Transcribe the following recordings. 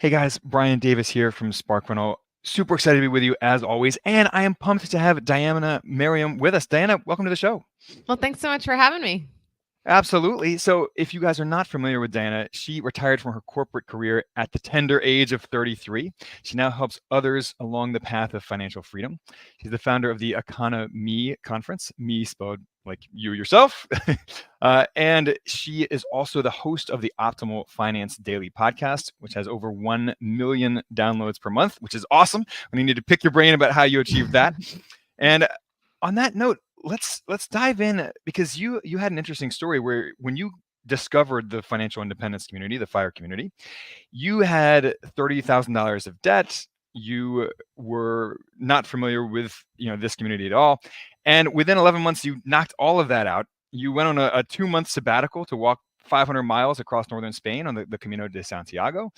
Hey guys, Brian Davis here from Spark Rental. Super excited to be with you as always, and I am pumped to have Diana Merriam with us. Diana, welcome to the show. Well, thanks so much for having me. Absolutely. So, if you guys are not familiar with Diana, she retired from her corporate career at the tender age of 33. She now helps others along the path of financial freedom. She's the founder of the EconoMe Conference, me spelled like you yourself. And she is also the host of the Optimal Finance Daily podcast, which has over 1 million downloads per month, which is awesome. We need to pick your brain about how you achieved that. And on that note, let's dive in because you had an interesting story where when you discovered the financial independence community, the FIRE community, you had $30,000 of debt. You were not familiar with this community at all, and within 11 months, you knocked all of that out. You went on a 2-month sabbatical to walk 500 miles across northern Spain on the Camino de Santiago.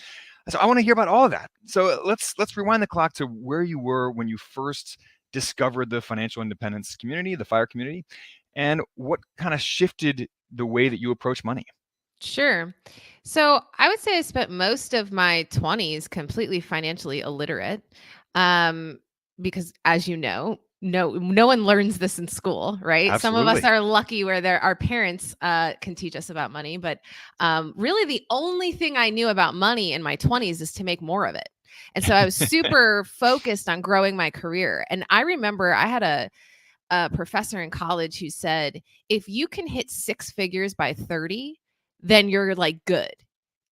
So I want to hear about all of that. So let's rewind the clock to where you were when you first discovered the financial independence community, the FIRE community, and what kind of shifted the way that you approach money. Sure. So I would say I spent most of my 20s completely financially illiterate. Um, because as you know, no one learns this in school, right? Some of us Absolutely. are lucky where our parents can teach us about money, but really the only thing I knew about money in my 20s is to make more of it. And so I was super focused on growing my career. And I remember I had a professor in college who said, if you can hit six figures by 30, then you're like good.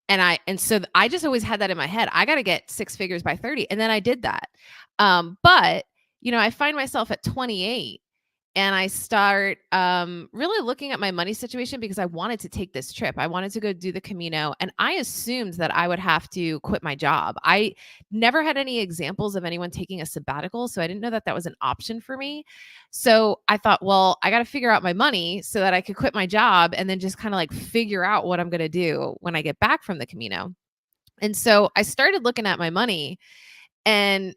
And so I just always had that in my head. I got to get six figures by 30. And then I did that. But I find myself at 28 and I start really looking at my money situation because I wanted to take this trip. I wanted to go do the Camino, and I assumed that I would have to quit my job. I never had any examples of anyone taking a sabbatical, so I didn't know that that was an option for me. So I thought, well, I got to figure out my money so that I could quit my job and then just kind of like figure out what I'm going to do when I get back from the Camino. And so I started looking at my money, and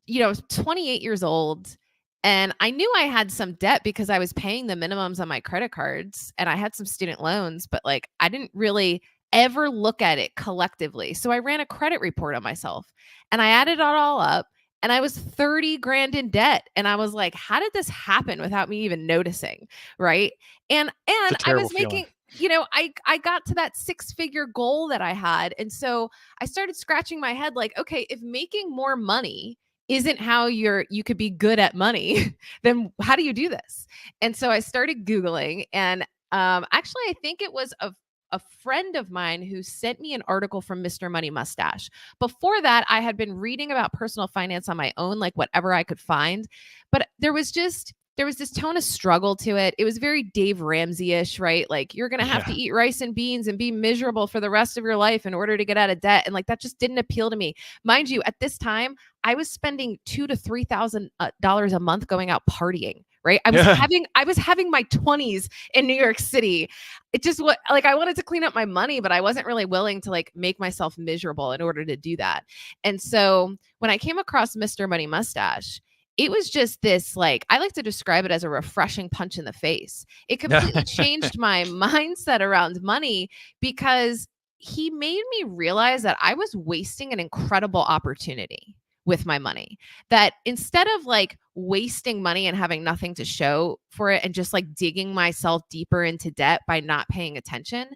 I was 28 years old, and I knew I had some debt because I was paying the minimums on my credit cards and I had some student loans, but like I didn't really ever look at it collectively. So I ran a credit report on myself and I added it all up, and I was 30 grand in debt. And I was like, how did this happen without me even noticing? Right. And It's a I terrible was feeling. making, I got to that six-figure goal that I had. And so I started scratching my head like, okay, if making more money isn't how you could be good at money, then how do you do this? And so I started Googling, and actually, I think it was a friend of mine who sent me an article from Mr. Money Mustache. Before that, I had been reading about personal finance on my own, like whatever I could find. But there was this tone of struggle to it. It was very Dave Ramsey-ish, right? Like you're going to have to Yeah. eat rice and beans and be miserable for the rest of your life in order to get out of debt. And like that just didn't appeal to me. Mind you, at this time, I was spending $2,000 to $3,000 a month going out partying. Right. I was having my 20s in New York City. It just what like I wanted to clean up my money, but I wasn't really willing to like make myself miserable in order to do that. And so when I came across Mr. Money Mustache, it was just this, like, I like to describe it as a refreshing punch in the face. It completely changed my mindset around money because he made me realize that I was wasting an incredible opportunity with my money. That instead of like wasting money and having nothing to show for it and just like digging myself deeper into debt by not paying attention,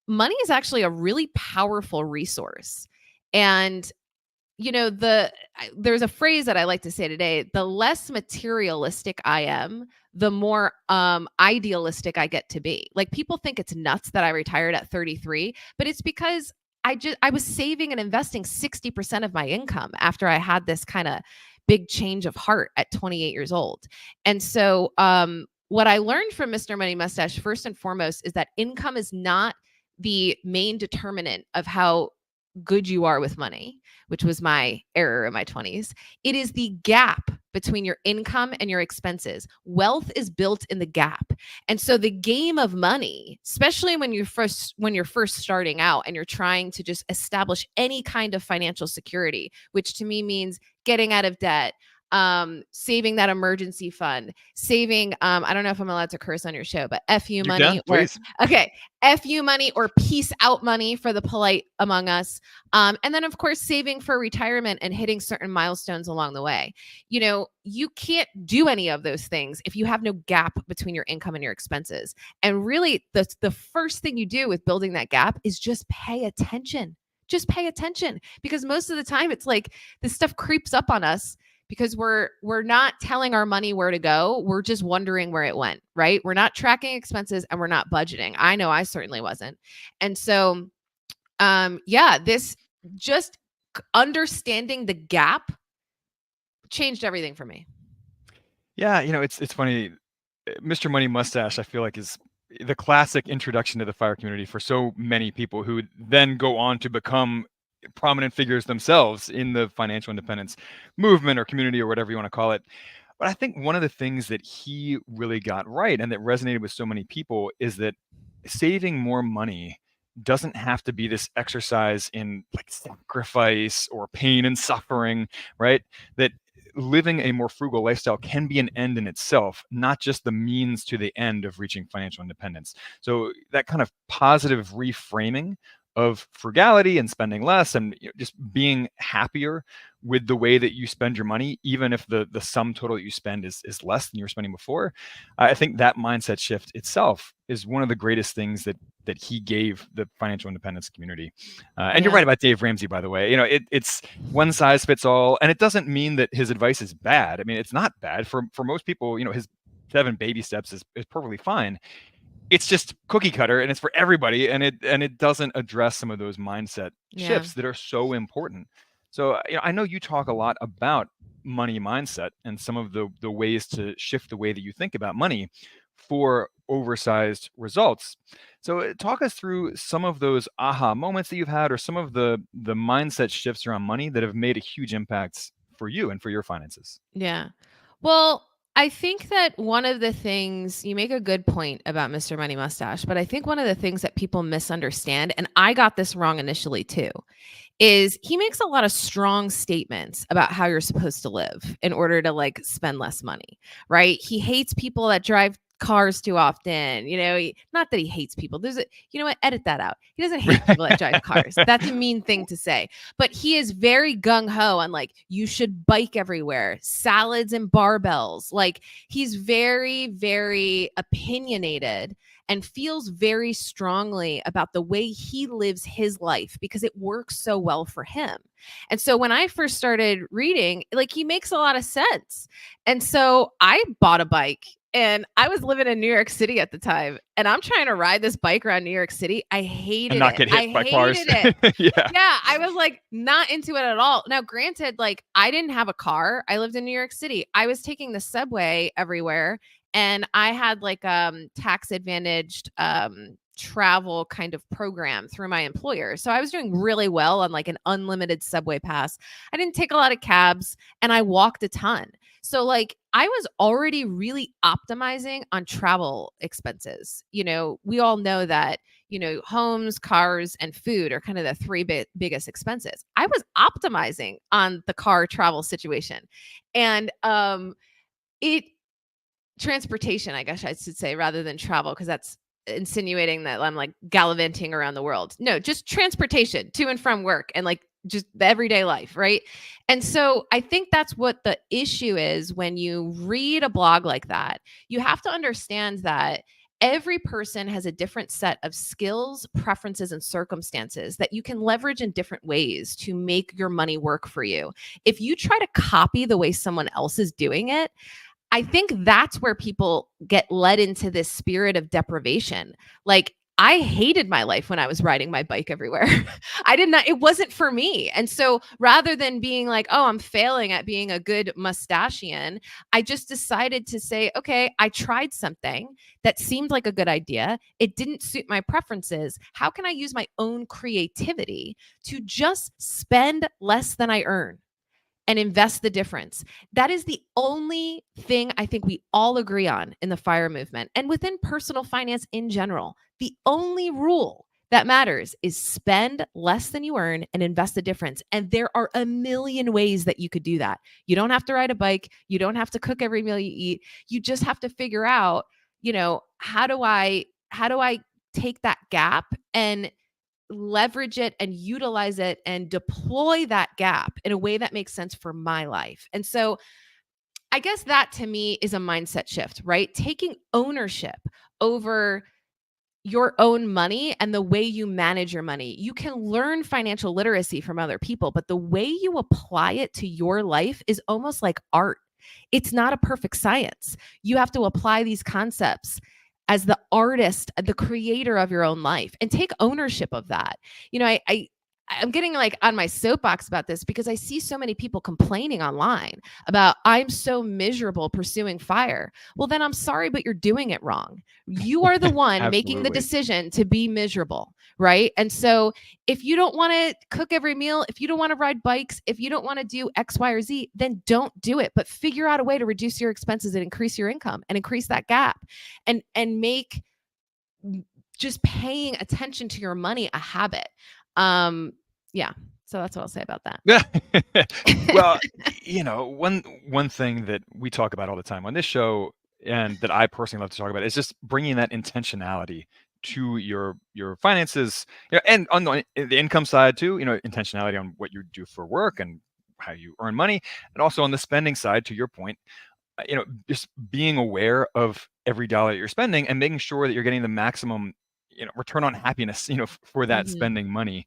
money is actually a really powerful resource. And there's a phrase that I like to say today: the less materialistic I am, the more idealistic I get to be. Like people think it's nuts that I retired at 33, but it's because I was saving and investing 60% of my income after I had this kind of big change of heart at 28 years old. And so what I learned from Mr. Money Mustache first and foremost is that income is not the main determinant of how good you are with money, which was my error in my 20s. It is the gap between your income and your expenses. Wealth is built in the gap. And so the game of money, especially when you're first starting out and you're trying to just establish any kind of financial security, which to me means getting out of debt, saving that emergency fund, saving, I don't know if I'm allowed to curse on your show, but FU You money can, please. okay, FU money or peace out money for the polite among us. And then of course, saving for retirement and hitting certain milestones along the way. You can't do any of those things if you have no gap between your income and your expenses. And really the first thing you do with building that gap is just pay attention. Just pay attention, because most of the time it's like this stuff creeps up on us because we're not telling our money where to go. We're just wondering where it went, right? We're not tracking expenses and we're not budgeting. I know I certainly wasn't. And so this just understanding the gap changed everything for me. Yeah, it's funny. Mr. Money Mustache, I feel like, is the classic introduction to the FIRE community for so many people who then go on to become prominent figures themselves in the financial independence movement or community or whatever you want to call it. But I think one of the things that he really got right and that resonated with so many people is that saving more money doesn't have to be this exercise in like sacrifice or pain and suffering, right? That living a more frugal lifestyle can be an end in itself, not just the means to the end of reaching financial independence. So that kind of positive reframing of frugality and spending less and just being happier with the way that you spend your money, even if the sum total that you spend is less than you were spending before. I think that mindset shift itself is one of the greatest things that he gave the financial independence community. And you're right about Dave Ramsey, by the way. It's one size fits all, and it doesn't mean that his advice is bad. I mean, it's not bad for most people. His 7 baby steps is perfectly fine. It's just cookie cutter and it's for everybody, and it doesn't address some of those mindset shifts that are so important. So I know you talk a lot about money mindset and some of the ways to shift the way that you think about money for oversized results. So talk us through some of those aha moments that you've had, or some of the mindset shifts around money that have made a huge impact for you and for your finances. Yeah. Well, I think that one of the things, you make a good point about Mr. Money Mustache, but I think one of the things that people misunderstand, and I got this wrong initially too, is he makes a lot of strong statements about how you're supposed to live in order to like spend less money, right? He hates people that drive cars too often. Not that he hates people. Edit that out. He doesn't hate people that drive cars. That's a mean thing to say. But he is very gung-ho on like, you should bike everywhere, salads and barbells. Like, he's very, very opinionated and feels very strongly about the way he lives his life because it works so well for him. And so when I first started reading, like, he makes a lot of sense. And so I bought a bike. And I was living in New York City at the time, and I'm trying to ride this bike around New York City. I hated and not it. Get hit by cars. Yeah, I was like not into it at all. Now, granted, like, I didn't have a car. I lived in New York City. I was taking the subway everywhere, and I had like tax advantaged travel kind of program through my employer. So I was doing really well on like an unlimited subway pass. I didn't take a lot of cabs, and I walked a ton. So like, I was already really optimizing on travel expenses. We all know that, homes, cars, and food are kind of the 3 biggest expenses. I was optimizing on the car travel situation. And transportation, I guess I should say, rather than travel, because that's insinuating that I'm like gallivanting around the world. No, just transportation to and from work and like just the everyday life, right? And so I think that's what the issue is when you read a blog like that. You have to understand that every person has a different set of skills, preferences, and circumstances that you can leverage in different ways to make your money work for you. If you try to copy the way someone else is doing it, I think that's where people get led into this spirit of deprivation. Like, I hated my life when I was riding my bike everywhere. It wasn't for me. And so rather than being like, oh, I'm failing at being a good mustachian, I just decided to say, okay, I tried something that seemed like a good idea. It didn't suit my preferences. How can I use my own creativity to just spend less than I earn and invest the difference? That is the only thing I think we all agree on in the FIRE movement and within personal finance in general. The only rule that matters is spend less than you earn and invest the difference. And there are a million ways that you could do that. You don't have to ride a bike. You don't have to cook every meal you eat. You just have to figure out, how do I take that gap and leverage it and utilize it and deploy that gap in a way that makes sense for my life. And so I guess that to me is a mindset shift, right? Taking ownership over your own money and the way you manage your money. You can learn financial literacy from other people, but the way you apply it to your life is almost like art. It's not a perfect science. You have to apply these concepts as the artist, the creator of your own life, and take ownership of that. I'm getting like on my soapbox about this because I see so many people complaining online about I'm so miserable pursuing fire. Well, then I'm sorry, but you're doing it wrong. You are the one making the decision to be miserable, right? And so if you don't want to cook every meal, if you don't want to ride bikes, if you don't want to do X, Y, or Z, then don't do it. But figure out a way to reduce your expenses and increase your income and increase that gap and make just paying attention to your money a habit. Yeah. So that's what I'll say about that. Well, one thing that we talk about all the time on this show, and that I personally love to talk about, is just bringing that intentionality to your finances, and on the income side too. Intentionality on what you do for work and how you earn money, and also on the spending side. To your point, just being aware of every dollar that you're spending and making sure that you're getting the maximum, return on happiness, for that spending money.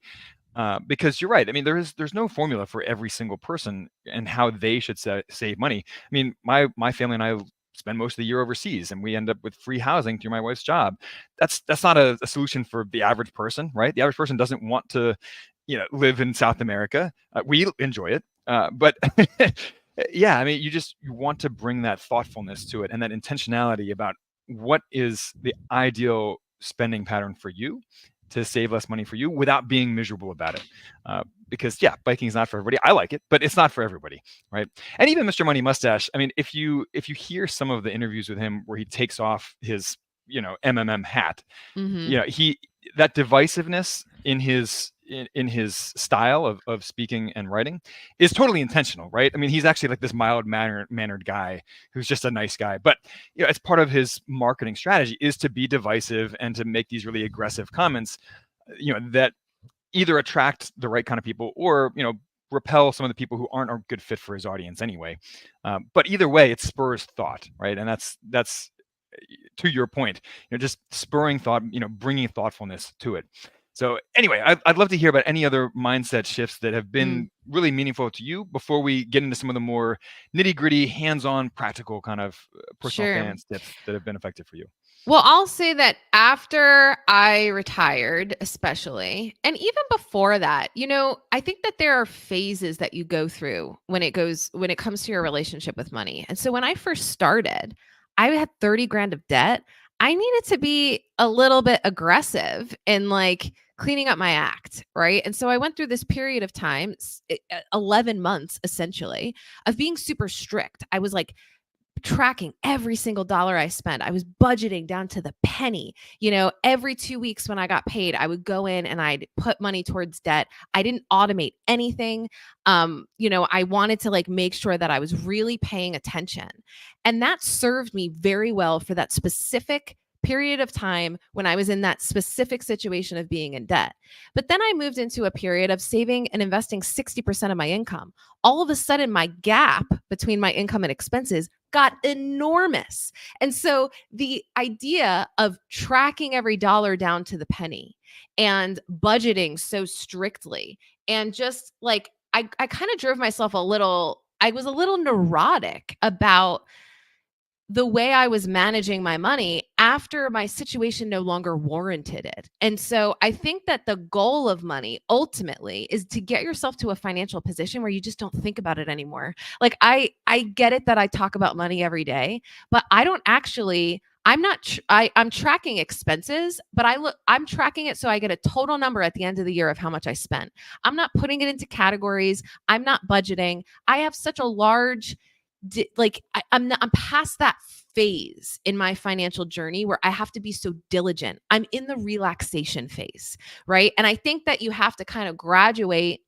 Because you're right. I mean, there's no formula for every single person and how they should save money. I mean, my family and I spend most of the year overseas, and we end up with free housing through my wife's job. That's not a solution for the average person, right? The average person doesn't want to, live in South America. We enjoy it, but yeah, I mean, you want to bring that thoughtfulness to it and that intentionality about what is the ideal spending pattern for you to save less money for you without being miserable about it. Because yeah, biking is not for everybody. I like it, but it's not for everybody, right? And even Mr. Money Mustache, I mean, if you hear some of the interviews with him where he takes off his, MMM hat, that divisiveness in his style of speaking and writing is totally intentional, right? I mean, he's actually like this mild mannered guy who's just a nice guy, but it's part of his marketing strategy is to be divisive and to make these really aggressive comments, that either attract the right kind of people or repel some of the people who aren't a good fit for his audience anyway. But either way, it spurs thought, right? And that's to your point, just spurring thought, bringing thoughtfulness to it. So anyway, I'd love to hear about any other mindset shifts that have been really meaningful to you before we get into some of the more nitty gritty, hands-on, practical kind of personal finance tips that have been effective for you. Well, I'll say that after I retired, especially, and even before that, I think that there are phases that you go through when it comes to your relationship with money. And so when I first started, I had 30 grand of debt. I needed to be a little bit aggressive in like cleaning up my act, right? And so I went through this period of time, 11 months essentially, of being super strict. I was like tracking every single dollar I spent. I was budgeting down to the penny. Every 2 weeks when I got paid, I would go in and I'd put money towards debt. I didn't automate anything. I wanted to like make sure that I was really paying attention. And that served me very well for that specific period of time when I was in that specific situation of being in debt. But then I moved into a period of saving and investing 60% of my income. All of a sudden, my gap between my income and expenses got enormous. And so the idea of tracking every dollar down to the penny and budgeting so strictly and just like, I kind of drove myself I was a little neurotic about the way I was managing my money after my situation no longer warranted it. And so I think that the goal of money ultimately is to get yourself to a financial position where you just don't think about it anymore. Like I get it that I talk about money every day, but I don't actually I'm tracking expenses, but I'm tracking it so I get a total number at the end of the year of how much I spent. I'm not putting it into categories. I'm not budgeting. I have such a large I'm past that phase in my financial journey where I have to be so diligent. I'm in the relaxation phase, right? And I think that you have to kind of graduate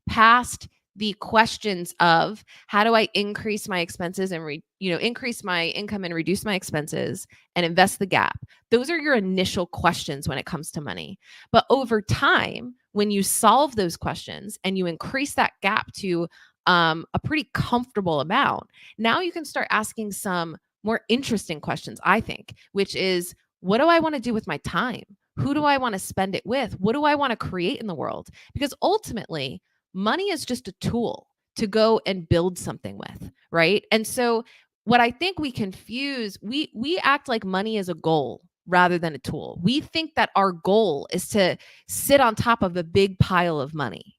past the questions of how do I increase my expenses and increase my income and reduce my expenses and invest the gap. Those are your initial questions when it comes to money. But over time, when you solve those questions and you increase that gap to a pretty comfortable amount, now you can start asking some more interesting questions, I think, which is, what do I want to do with my time? Who do I want to spend it with? What do I want to create in the world? Because ultimately, money is just a tool to go and build something with, right? And so what I think we confuse, we act like money is a goal rather than a tool. We think that our goal is to sit on top of a big pile of money.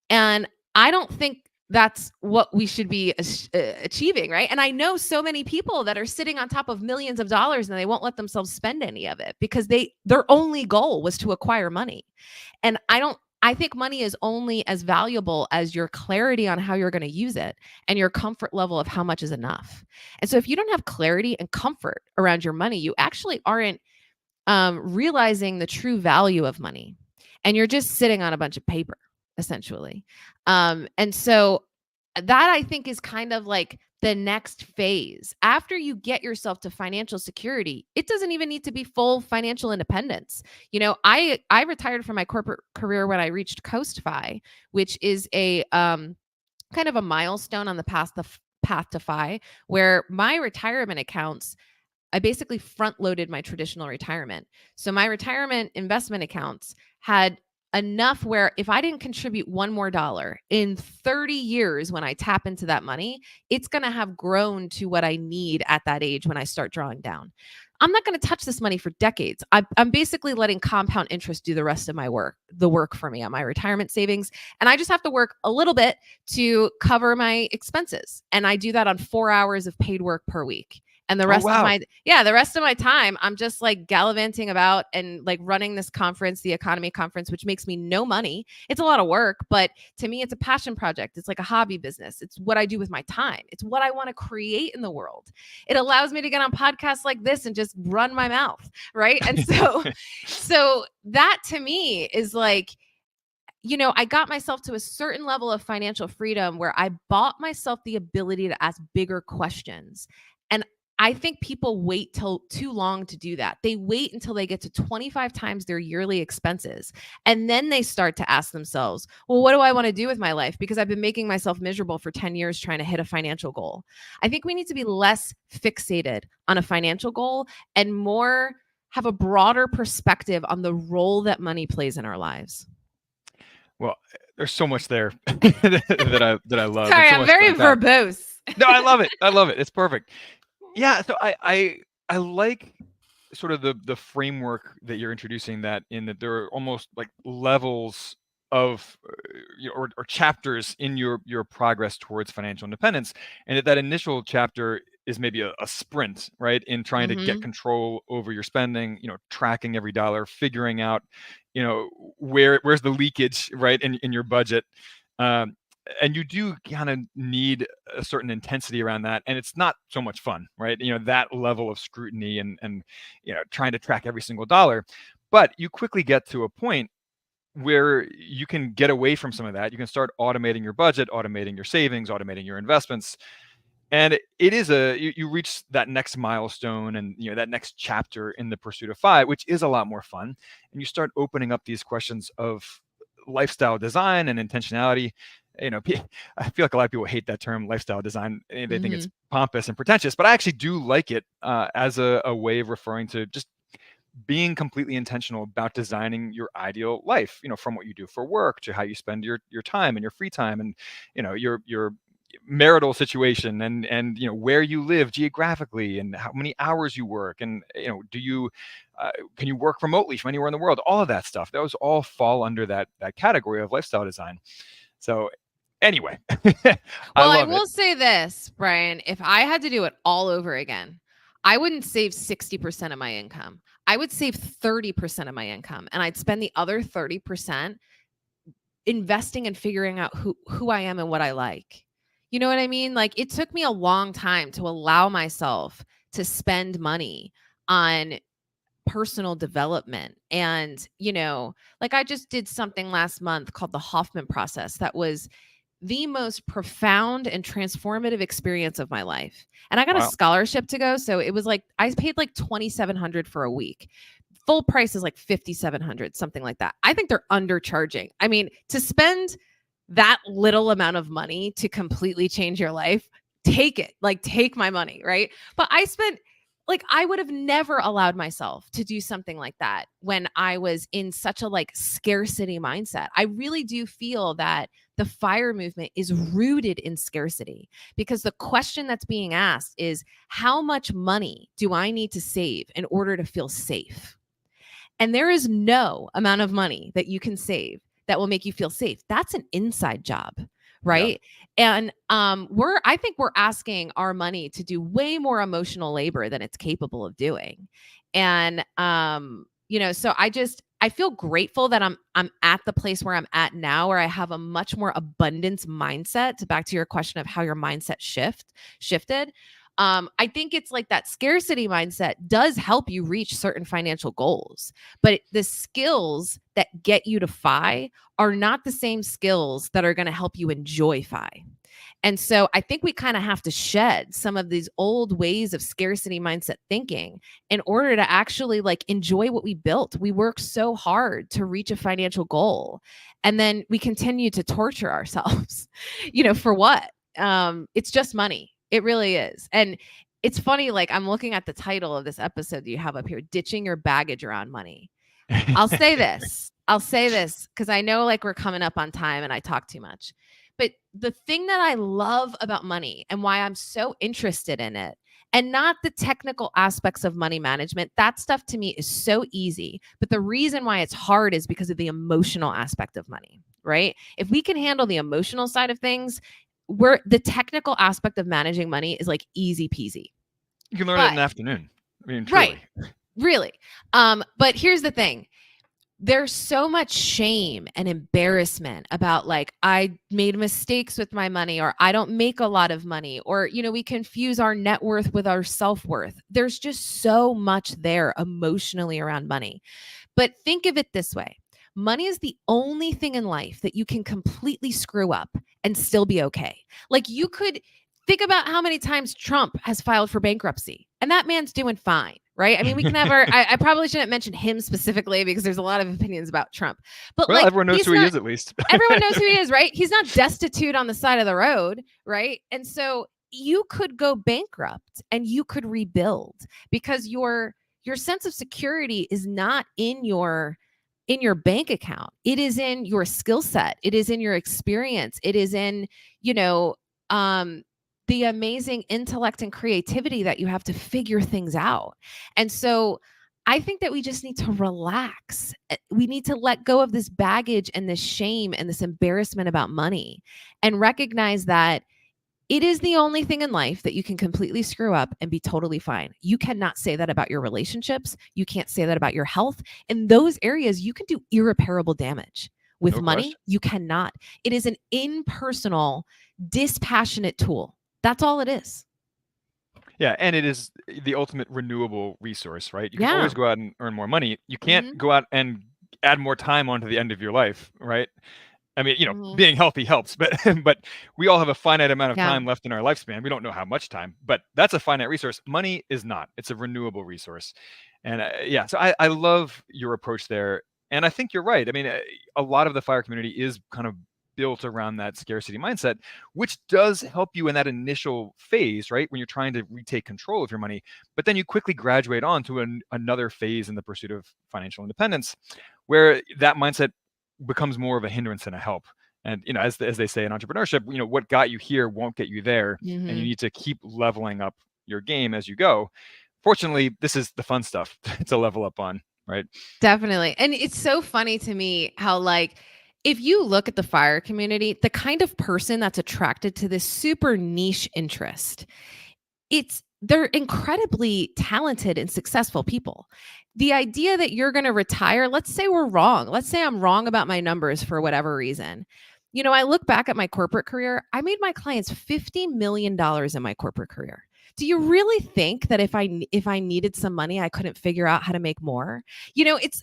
And I don't think that's what we should be achieving, right? And I know so many people that are sitting on top of millions of dollars and they won't let themselves spend any of it because their only goal was to acquire money. And I think money is only as valuable as your clarity on how you're going to use it and your comfort level of how much is enough. And so if you don't have clarity and comfort around your money, you actually aren't realizing the true value of money. And you're just sitting on a bunch of paper, essentially. And so that, I think, is kind of like the next phase. After you get yourself to financial security, it doesn't even need to be full financial independence. I retired from my corporate career when I reached Coast-Fi, which is a kind of a milestone on the path to FI, where my retirement accounts, I basically front loaded my traditional retirement. So my retirement investment accounts had enough where if I didn't contribute one more dollar in 30 years when I tap into that money, it's going to have grown to what I need at that age when I start drawing down. I'm not going to touch this money for decades. I'm basically letting compound interest do the rest of the work for me on my retirement savings. And I just have to work a little bit to cover my expenses. And I do that on 4 hours of paid work per week. And the rest of my time, I'm just like gallivanting about and like running this conference, the EconoMe Conference, which makes me no money. It's a lot of work, but to me, it's a passion project. It's like a hobby business. It's what I do with my time. It's what I want to create in the world. It allows me to get on podcasts like this and just run my mouth, right? And so that to me is like, I got myself to a certain level of financial freedom where I bought myself the ability to ask bigger questions. And I think people wait till too long to do that. They wait until they get to 25 times their yearly expenses. And then they start to ask themselves, well, what do I want to do with my life? Because I've been making myself miserable for 10 years trying to hit a financial goal. I think we need to be less fixated on a financial goal and more have a broader perspective on the role that money plays in our lives. Well, there's so much there that I love. Sorry, I'm very verbose. No, I love it. I love it. It's perfect. Yeah, so I like sort of the framework that you're introducing, that in that there are almost like levels of or chapters in your progress towards financial independence, and that initial chapter is maybe a sprint, right, in trying to get control over your spending, tracking every dollar, figuring out, where's the leakage, right, in your budget. And you do kind of need a certain intensity around that, and it's not so much fun, right? That level of scrutiny and trying to track every single dollar. But you quickly get to a point where you can get away from some of that. You can start automating your budget, automating your savings, automating your investments, and it is you reach that next milestone and that next chapter in the pursuit of FI, which is a lot more fun, and you start opening up these questions of lifestyle design and intentionality. I feel like a lot of people hate that term, lifestyle design. They think it's pompous and pretentious, but I actually do like it as a way of referring to just being completely intentional about designing your ideal life, from what you do for work to how you spend your time and your free time, and your marital situation, and where you live geographically, and how many hours you work, and do you can you work remotely from anywhere in the world? All of that stuff, those all fall under that category of lifestyle design. So anyway, I will say this, Brian, if I had to do it all over again, I wouldn't save 60% of my income. I would save 30% of my income, and I'd spend the other 30% investing and figuring out who I am and what I like. You know what I mean? Like it took me a long time to allow myself to spend money on personal development. And, like I just did something last month called the Hoffman process that was the most profound and transformative experience of my life. And I got a Wow. scholarship to go. So it was like, I paid like 2,700 for a week. Full price is like 5,700, something like that. I think they're undercharging. I mean, to spend that little amount of money to completely change your life, take it, like take my money. Right. But I spent like, I would have never allowed myself to do something like that when I was in such a like scarcity mindset. I really do feel that the FIRE movement is rooted in scarcity because the question that's being asked is, how much money do I need to save in order to feel safe? And there is no amount of money that you can save that will make you feel safe. That's an inside job, Yeah. right? And I think we're asking our money to do way more emotional labor than it's capable of doing. And so I feel grateful that I'm at the place where I'm at now, where I have a much more abundance mindset. Back to your question of how your mindset shifted. I think it's like that scarcity mindset does help you reach certain financial goals, but the skills that get you to FI are not the same skills that are going to help you enjoy FI. And so I think we kind of have to shed some of these old ways of scarcity mindset thinking in order to actually like enjoy what we built. We work so hard to reach a financial goal, and then we continue to torture ourselves, for what? It's just money. It really is. And it's funny, like I'm looking at the title of this episode that you have up here, Ditching Your Baggage Around Money. I'll say this because I know like we're coming up on time and I talk too much. But the thing that I love about money and why I'm so interested in it, and not the technical aspects of money management, that stuff to me is so easy. But the reason why it's hard is because of the emotional aspect of money, right? If we can handle the emotional side of things, the technical aspect of managing money is like easy peasy. You can learn it in an afternoon. I mean, Right. truly. Really. But here's the thing. There's so much shame and embarrassment about like, I made mistakes with my money, or I don't make a lot of money, or, we confuse our net worth with our self-worth. There's just so much there emotionally around money. But think of it this way. Money is the only thing in life that you can completely screw up and still be okay. Like you could think about how many times Trump has filed for bankruptcy and that man's doing fine, right? I mean, we can never, I probably shouldn't mention him specifically because there's a lot of opinions about Trump, but Well, like everyone knows who he is at least. everyone knows who he is, right? He's not destitute on the side of the road, right? And so you could go bankrupt and you could rebuild because your sense of security is not in your bank account. It is in your skill set. It is in your experience. It is in, the amazing intellect and creativity that you have to figure things out. And so I think that we just need to relax. We need to let go of this baggage and this shame and this embarrassment about money and recognize that it is the only thing in life that you can completely screw up and be totally fine. You cannot say that about your relationships. You can't say that about your health. In those areas, you can do irreparable damage. With money, question. you cannot. It is an impersonal, dispassionate tool. That's all it is. Yeah, and it is the ultimate renewable resource, right? You can Yeah. always go out and earn more money. You can't go out and add more time onto the end of your life, right? I mean, being healthy helps, but but we all have a finite amount of time left in our lifespan. We don't know how much time, but that's a finite resource. Money is not. It's a renewable resource. And so I love your approach there. And I think you're right. I mean, a lot of the FIRE community is kind of built around that scarcity mindset, which does help you in that initial phase, right? When you're trying to retake control of your money, but then you quickly graduate on to another phase in the pursuit of financial independence, where that mindset becomes more of a hindrance than a help. And as they say in entrepreneurship, what got you here won't get you there, and you need to keep leveling up your game as you go. Fortunately, this is the fun stuff to level up on, right? Definitely. And it's so funny to me how like if you look at the FIRE community, the kind of person that's attracted to this super niche interest, they're incredibly talented and successful people. The idea that you're going to retire, let's say we're wrong. Let's say I'm wrong about my numbers for whatever reason. I look back at my corporate career. I made my clients $50 million in my corporate career. Do you really think that if I needed some money, I couldn't figure out how to make more? It's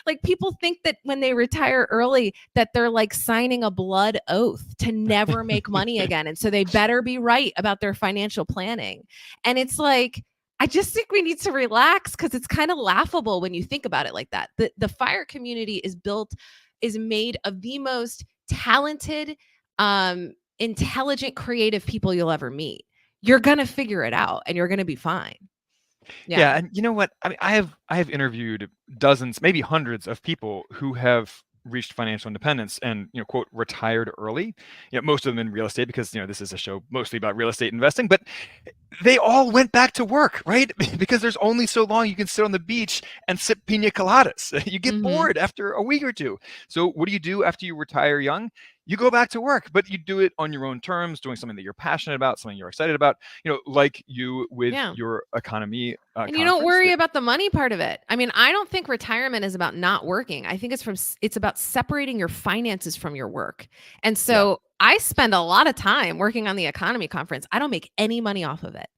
like people think that when they retire early, that they're like signing a blood oath to never make money again. And so they better be right about their financial planning. And it's like, I just think we need to relax because it's kind of laughable when you think about it like that. The fire community is made of the most talented, intelligent, creative people you'll ever meet. You're going to figure it out and you're going to be fine. Yeah, and you know what? I mean, I have interviewed dozens, maybe hundreds of people who have reached financial independence and, quote, retired early. Most of them in real estate because, this is a show mostly about real estate investing, but they all went back to work, right? Because there's only so long you can sit on the beach and sip pina coladas. You get bored after a week or two. So what do you do after you retire young? You go back to work, but you do it on your own terms, doing something that you're passionate about, something you're excited about, like you with your EconoMe and you don't worry about the money part of it. I mean, I don't think retirement is about not working. I think it's about separating your finances from your work. And so I spend a lot of time working on the EconoMe Conference. I don't make any money off of it.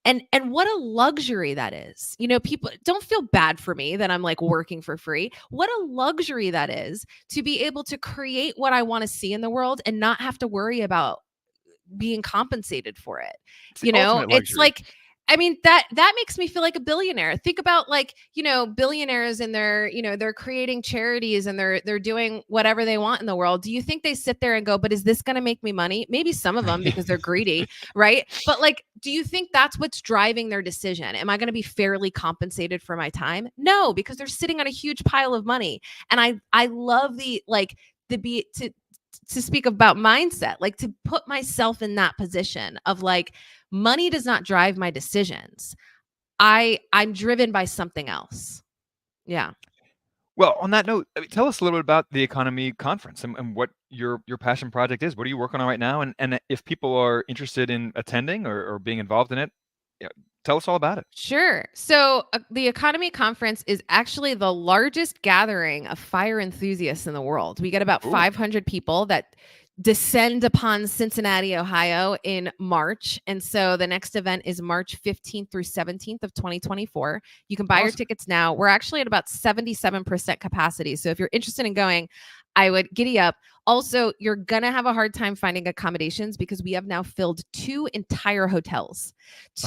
And what a luxury that is. People don't feel bad for me that I'm like working for free. What a luxury that is to be able to create what I want to see in the world and not have to worry about being compensated for it. It's like, I mean, that makes me feel like a billionaire. Think about billionaires and they're creating charities and they're doing whatever they want in the world. Do you think they sit there and go, but is this going to make me money? Maybe some of them because they're greedy, right? But do you think that's what's driving their decision? Am I going to be fairly compensated for my time? No, because they're sitting on a huge pile of money. And I love to speak about mindset, to put myself in that position of money does not drive my decisions. I'm driven by something else. Yeah. Well, on that note, tell us a little bit about the EconoMe Conference and what your passion project is. What are you working on right now? And if people are interested in attending or being involved in it, tell us all about it. Sure. So the EconoMe Conference is actually the largest gathering of fire enthusiasts in the world. We get about 500 people that descend upon Cincinnati, Ohio in March. And so the next event is March 15th through 17th of 2024. You can buy your tickets now. We're actually at about 77% capacity. So if you're interested in going, I would giddy up. Also, you're going to have a hard time finding accommodations because we have now filled 2 entire hotels.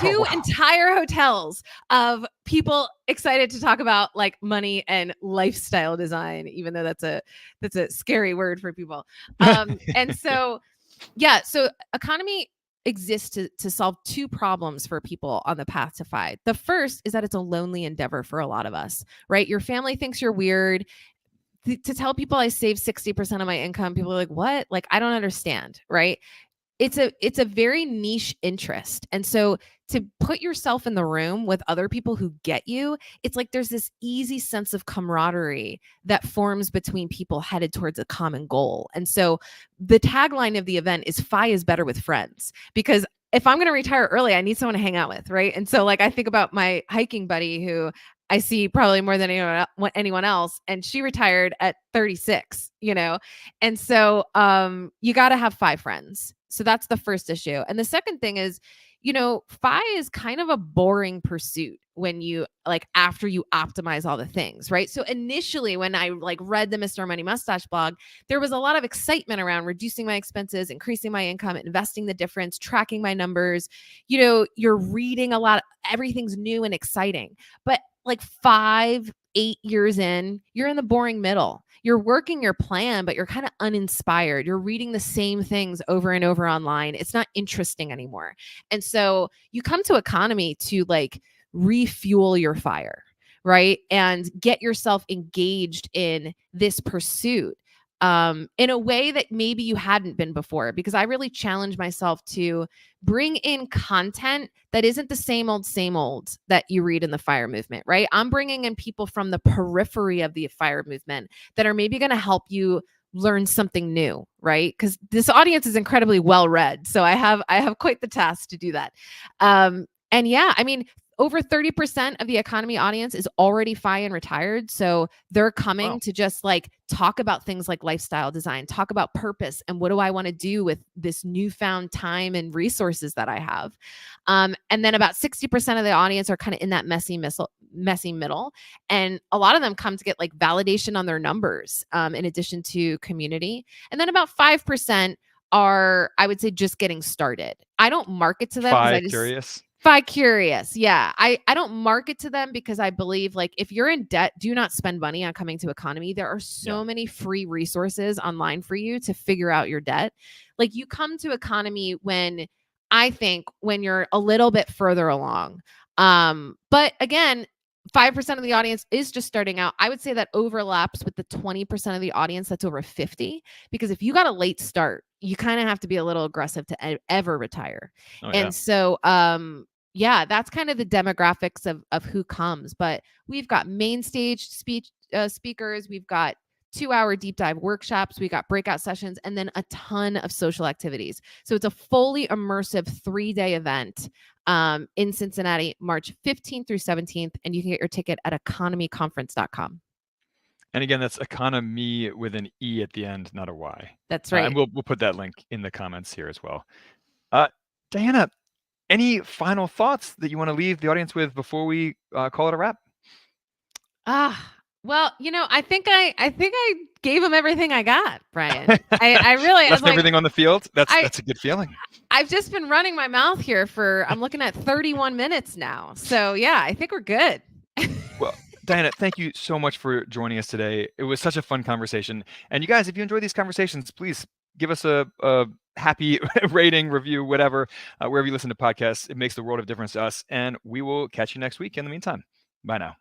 Entire hotels of people excited to talk about money and lifestyle design, even though that's a scary word for people. And so, so EconoMe exists to solve 2 problems for people on the path to FI. The first is that it's a lonely endeavor for a lot of us, right? Your family thinks you're weird. To tell people I save 60% of my income, people are like, what? I don't understand, right? It's a very niche interest. And so to put yourself in the room with other people who get you, it's like there's this easy sense of camaraderie that forms between people headed towards a common goal. And so the tagline of the event is FI is better with friends, because if I'm going to retire early, I need someone to hang out with, right? And so I think about my hiking buddy who I see probably more than anyone else. And she retired at 36, And so you got to have 5 friends. So that's the first issue. And the second thing is, FI is kind of a boring pursuit when you after you optimize all the things, right? So initially when I read the Mr. Money Mustache blog, there was a lot of excitement around reducing my expenses, increasing my income, investing the difference, tracking my numbers. You're reading a lot, everything's new and exciting. But 5, 8 years in, you're in the boring middle. You're working your plan, but you're kind of uninspired. You're reading the same things over and over online. It's not interesting anymore. And so you come to EconoMe to refuel your fire, right? And get yourself engaged in this pursuit in a way that maybe you hadn't been before, because I really challenge myself to bring in content that isn't the same old that you read in the FIRE movement, right? I'm bringing in people from the periphery of the FIRE movement that are maybe going to help you learn something new, right? Because this audience is incredibly well read. So I have quite the task to do that. And yeah, I mean, over 30% of the EconoMe audience is already FI and retired. So they're coming to just like talk about things like lifestyle design, talk about purpose, and what do I want to do with this newfound time and resources that I have. And then about 60% of the audience are kind of in that messy middle. And a lot of them come to get like validation on their numbers, in addition to community. And then about 5% are, I would say, just getting started. I don't market to them because I just curious. Curious. Yeah. I don't market to them because I believe like if you're in debt, do not spend money on coming to EconoMe. There are so many free resources online for you to figure out your debt. Like you come to EconoMe when you're a little bit further along. But again, 5% of the audience is just starting out. I would say that overlaps with the 20% of the audience that's over 50, because if you got a late start, you kind of have to be a little aggressive to ever retire. So, that's kind of the demographics of who comes. But we've got main stage speakers. We've got 2-hour deep dive workshops. We got breakout sessions, and then a ton of social activities. So it's a fully immersive 3-day event in Cincinnati, March 15th through 17th. And you can get your ticket at EconoMeConference.com. And again, that's EconoMe with an E at the end, not a Y. That's right. And we'll put that link in the comments here as well. Diana, any final thoughts that you want to leave the audience with before we call it a wrap? Well, I think I gave them everything I got, Brian. I really left everything on the field. That's a good feeling. I've just been running my mouth here I'm looking at 31 minutes now. So yeah, I think we're good. Well, Diana, thank you so much for joining us today. It was such a fun conversation. And you guys, if you enjoy these conversations, please give us a happy rating, review, whatever, wherever you listen to podcasts. It makes the world of difference to us. And we will catch you next week. In the meantime, bye now.